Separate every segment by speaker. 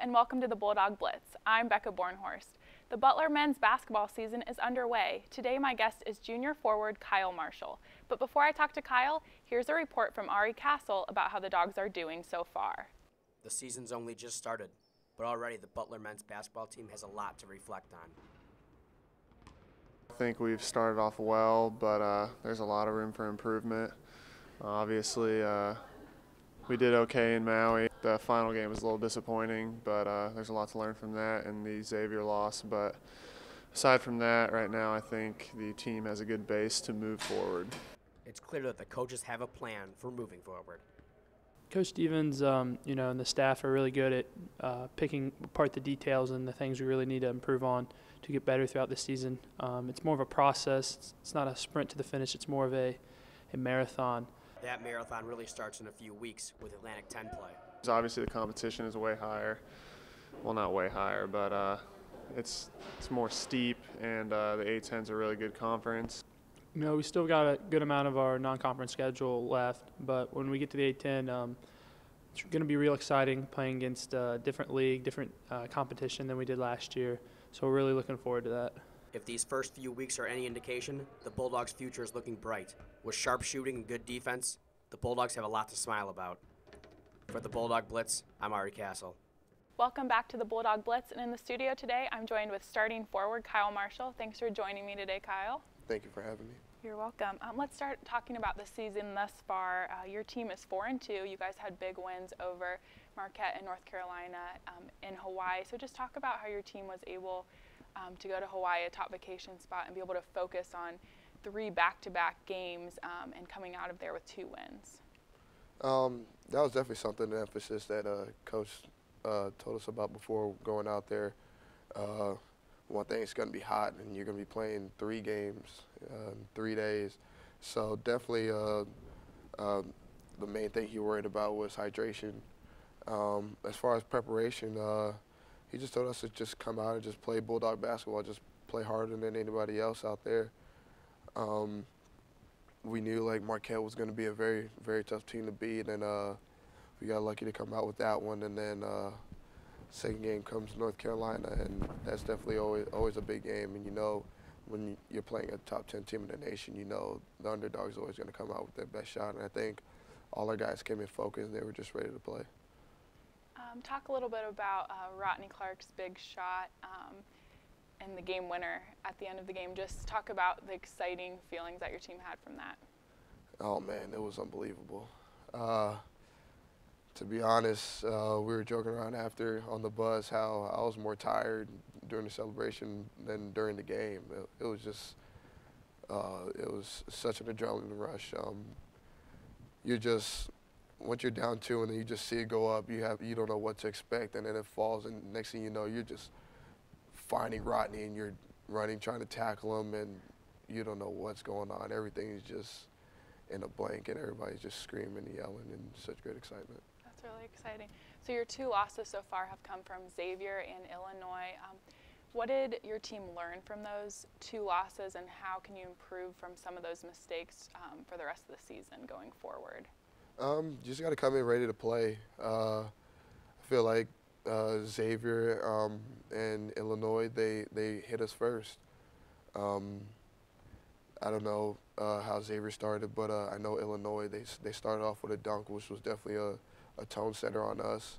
Speaker 1: and welcome to the Bulldog Blitz. I'm Becca Bornhorst. The Butler men's basketball season is underway. Today my guest is junior forward Kyle Marshall. But before I talk to Kyle, here's a report from Ari Castle about how the Dogs are doing so far.
Speaker 2: The season's only just started, but already the Butler men's basketball team has a lot to reflect on.
Speaker 3: I think we've started off well, but there's a lot of room for improvement. Obviously, we did okay in Maui. The final game was a little disappointing, but there's a lot to learn from that and the Xavier loss. But aside from that, right now I think the team has a good base to move forward.
Speaker 2: It's clear that the coaches have a plan for moving forward.
Speaker 4: Coach Stevens, and the staff are really good at picking apart the details and the things we really need to improve on to get better throughout the season. It's more of a process. It's not a sprint to the finish. It's more of a marathon.
Speaker 2: That marathon really starts in a few weeks with Atlantic 10 play.
Speaker 3: Obviously the competition is way higher. Well, not way higher, but it's more steep, and the A-10's a really good conference.
Speaker 4: We still got a good amount of our non-conference schedule left, but when we get to the A-10, it's going to be real exciting playing against a different league, different competition than we did last year. So we're really looking forward to that.
Speaker 2: If these first few weeks are any indication, the Bulldogs' future is looking bright. With sharp shooting and good defense, the Bulldogs have a lot to smile about. For the Bulldog Blitz, I'm Ari Castle.
Speaker 1: Welcome back to the Bulldog Blitz, and in the studio today I'm joined with starting forward Kyle Marshall. Thanks for joining me today, Kyle.
Speaker 5: Thank you for having me.
Speaker 1: You're welcome. Let's start talking about the season thus far. Your team is 4-2. You guys had big wins over Marquette and North Carolina in Hawaii. So just talk about how your team was able to go to Hawaii, a top vacation spot, and be able to focus on 3 back-to-back games and coming out of there with 2 wins.
Speaker 5: That was definitely something, an emphasis that Coach told us about before going out there. One thing, it's going to be hot, and you're going to be playing 3 games in 3 days. So definitely the main thing he worried about was hydration. As far as preparation, he just told us to just come out and just play Bulldog basketball, just play harder than anybody else out there. We knew like Marquette was going to be a very, very tough team to beat, and we got lucky to come out with that one. And then second game comes North Carolina, and that's definitely always a big game. And when you're playing a top 10 team in the nation, the underdog's always going to come out with their best shot. And I think all our guys came in focused, and they were just ready to play.
Speaker 1: Talk a little bit about Rodney Clark's big shot and the game winner at the end of the game. Just talk about the exciting feelings that your team had from that.
Speaker 5: Oh, man, it was unbelievable. To be honest, we were joking around after on the bus how I was more tired during the celebration than during the game. It was just, it was such an adrenaline rush. Once you're down 2 and then you just see it go up, you don't know what to expect, and then it falls, and next thing you know, you're just finding Rodney and you're running, trying to tackle him, and you don't know what's going on. Everything is just in a blank, and everybody's just screaming and yelling in such great excitement.
Speaker 1: That's really exciting. So your 2 losses so far have come from Xavier and Illinois. What did your team learn from those 2 losses, and how can you improve from some of those mistakes for the rest of the season going forward?
Speaker 5: You just got to come in ready to play. I feel like Xavier and Illinois, they hit us first. I don't know how Xavier started, but I know Illinois, they started off with a dunk, which was definitely a tone setter on us.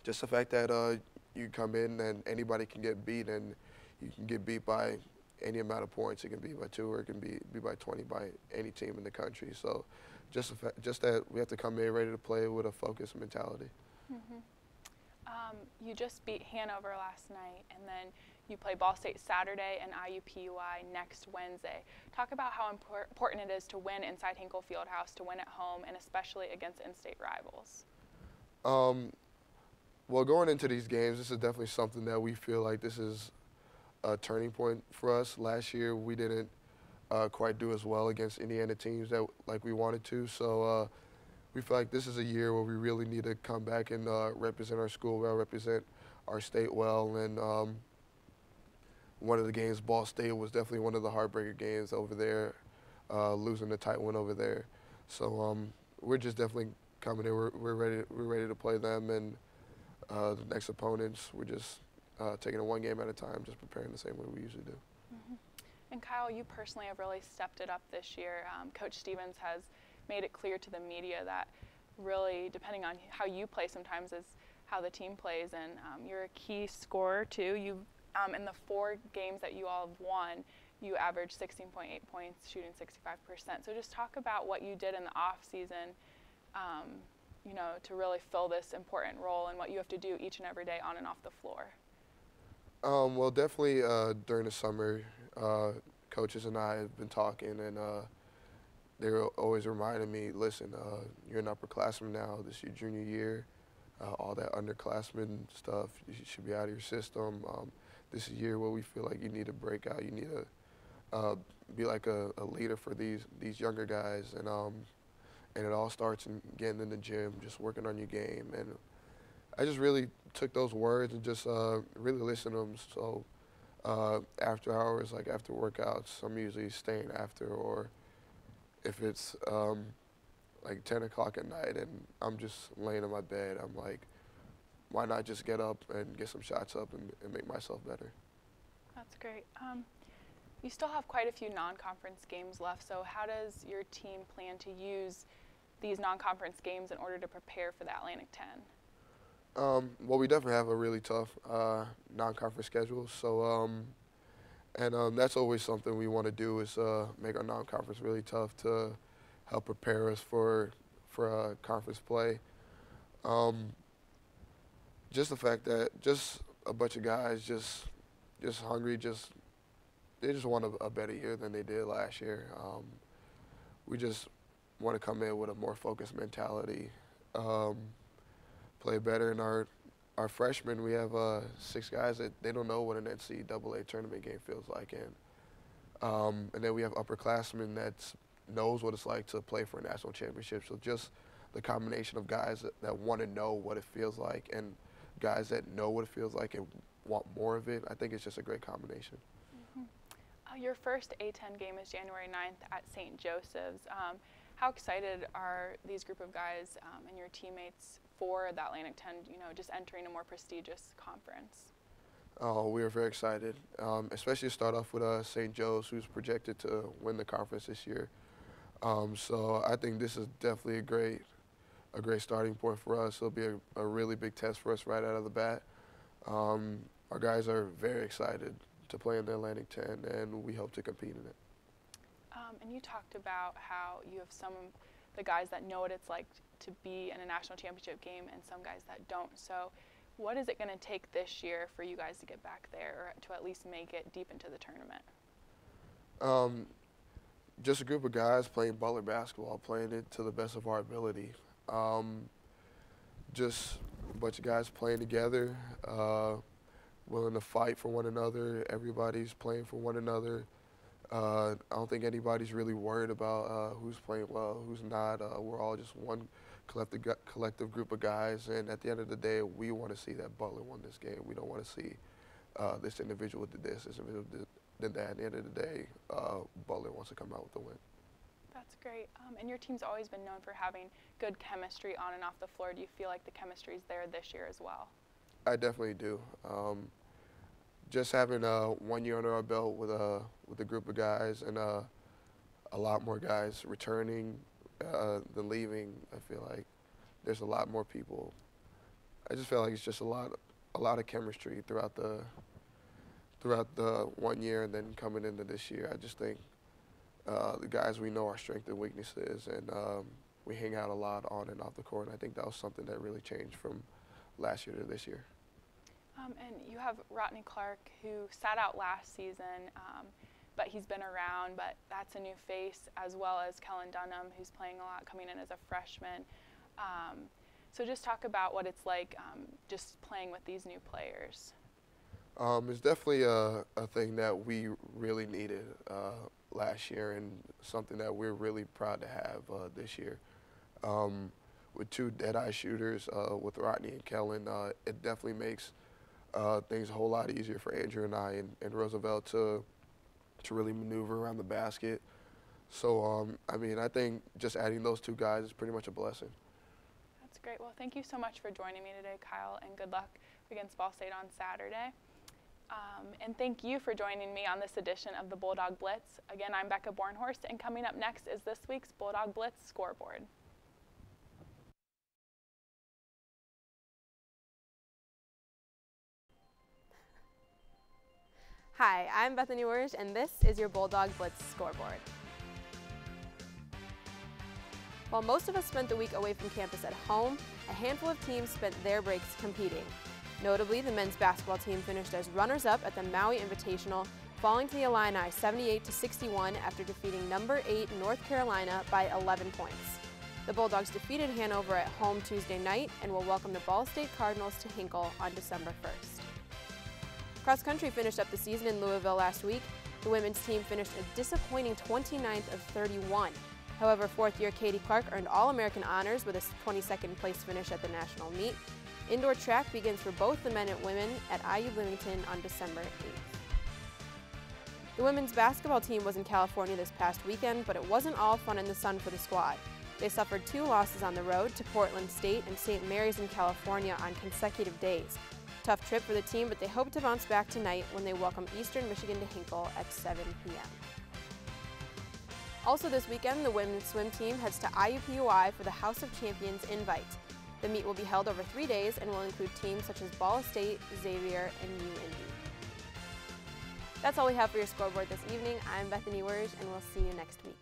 Speaker 5: Just the fact that you come in and anybody can get beat, and you can get beat by any amount of points. It can be by 2 or it can be by 20 by any team in the country. So just that we have to come in ready to play with a focused mentality.
Speaker 1: Mm-hmm. You just beat Hanover last night, and then you play Ball State Saturday and IUPUI next Wednesday. Talk about how important it is to win inside Hinkle Fieldhouse, to win at home, and especially against in-state rivals.
Speaker 5: Well, going into these games, this is definitely something that we feel like this is a turning point for us. Last year, we didn't quite do as well against Indiana teams that like we wanted to. So we feel like this is a year where we really need to come back and represent our school well, represent our state well. And one of the games, Ball State, was definitely one of the heartbreaker games over there, losing the tight one over there. So we're just definitely coming in. We're ready to play them, and the next opponents, we're just taking it one game at a time, just preparing the same way we usually do.
Speaker 1: Mm-hmm. And Kyle, you personally have really stepped it up this year. Coach Stevens has made it clear to the media that really, depending on how you play sometimes, is how the team plays, and you're a key scorer too. You, in the 4 games that you all have won, you averaged 16.8 points, shooting 65%. So just talk about what you did in the off season, you know, to really fill this important role, and what you have to do each and every day on and off the floor.
Speaker 5: Well, definitely during the summer, coaches and I have been talking, and they were always reminding me, listen, you're an upperclassman now. This is your junior year. All that underclassmen stuff, you should be out of your system. This is a year where we feel like you need to break out. You need to be like a leader for these younger guys, and it all starts in getting in the gym, just working on your game. And I just really took those words and just really listened to them. So after hours, like after workouts, I'm usually staying after, or if it's like 10 o'clock at night and I'm just laying in my bed, I'm like, why not just get up and get some shots up and make myself better?
Speaker 1: That's great. You still have quite a few non-conference games left, so how does your team plan to use these non-conference games in order to prepare for the Atlantic 10?
Speaker 5: Well, we definitely have a really tough non-conference schedule, so that's always something we want to do, is make our non-conference really tough to help prepare us for conference play. Just the fact that just a bunch of guys just hungry, they just want a better year than they did last year. We just want to come in with a more focused mentality, play better. In our freshmen, we have 6 guys that they don't know what an NCAA tournament game feels like, and then we have upperclassmen that knows what it's like to play for a national championship. So just the combination of guys that want to know what it feels like, and guys that know what it feels like and want more of it, I think it's just a great combination.
Speaker 1: Mm-hmm. Your first A-10 game is January 9th at St. Joseph's. How excited are these group of guys and your teammates for the Atlantic 10, you know, just entering a more prestigious conference?
Speaker 5: Oh, we are very excited, especially to start off with St. Joe's, who's projected to win the conference this year. So I think this is definitely a great starting point for us. It'll be a really big test for us right out of the bat. Our guys are very excited to play in the Atlantic 10, and we hope to compete in it.
Speaker 1: And you talked about how you have some of the guys that know what it's like to be in a national championship game and some guys that don't. So what is it going to take this year for you guys to get back there, or to at least make it deep into the tournament?
Speaker 5: Just a group of guys playing Butler basketball, playing it to the best of our ability. Just a bunch of guys playing together, willing to fight for one another. Everybody's playing for one another. I don't think anybody's really worried about who's playing well, who's not. We're all just one collective group of guys, and at the end of the day, we want to see that Butler won this game. We don't want to see this individual did this individual did that. At the end of the day, Butler wants to come out with the win.
Speaker 1: That's great. And your team's always been known for having good chemistry on and off the floor. Do you feel like the chemistry is there this year as well?
Speaker 5: I definitely do. Just having 1 year under our belt with a group of guys, and a lot more guys returning than leaving, I feel like there's a lot more people. I just feel like it's just a lot of chemistry throughout the 1 year, and then coming into this year. I just think the guys, we know our strengths and weaknesses, and we hang out a lot on and off the court, and I think that was something that really changed from last year to this year.
Speaker 1: And you have Rodney Clark, who sat out last season, but he's been around, but that's a new face, as well as Kellen Dunham, who's playing a lot, coming in as a freshman. So just talk about what it's like just playing with these new players.
Speaker 5: It's definitely a thing that we really needed last year, and something that we're really proud to have this year. With 2 dead-eye shooters, with Rodney and Kellen, it definitely makes things a whole lot easier for Andrew and I and Roosevelt to really maneuver around the basket. So, I mean, I think just adding those 2 guys is pretty much a blessing.
Speaker 1: That's great. Well, thank you so much for joining me today, Kyle, and good luck against Ball State on Saturday. And thank you for joining me on this edition of the Bulldog Blitz. Again, I'm Becca Bornhorst, and coming up next is this week's Bulldog Blitz scoreboard.
Speaker 6: Hi, I'm Bethany Wersch, and this is your Bulldog Blitz scoreboard. While most of us spent the week away from campus at home, a handful of teams spent their breaks competing. Notably, the men's basketball team finished as runners-up at the Maui Invitational, falling to the Illini 78-61 after defeating number 8 North Carolina by 11 points. The Bulldogs defeated Hanover at home Tuesday night and will welcome the Ball State Cardinals to Hinkle on December 1st. Cross country finished up the season in Louisville last week. The women's team finished a disappointing 29th of 31. However, fourth-year Katie Clark earned All-American honors with a 22nd place finish at the national meet. Indoor track begins for both the men and women at IU Bloomington on December 8th. The women's basketball team was in California this past weekend, but it wasn't all fun in the sun for the squad. They suffered 2 losses on the road to Portland State and St. Mary's in California on consecutive days. Tough trip for the team, but they hope to bounce back tonight when they welcome Eastern Michigan to Hinkle at 7 p.m. Also this weekend, the women's swim team heads to IUPUI for the House of Champions Invite. The meet will be held over 3 days and will include teams such as Ball State, Xavier, and UIndy. That's all we have for your scoreboard this evening. I'm Bethany Wersch, and we'll see you next week.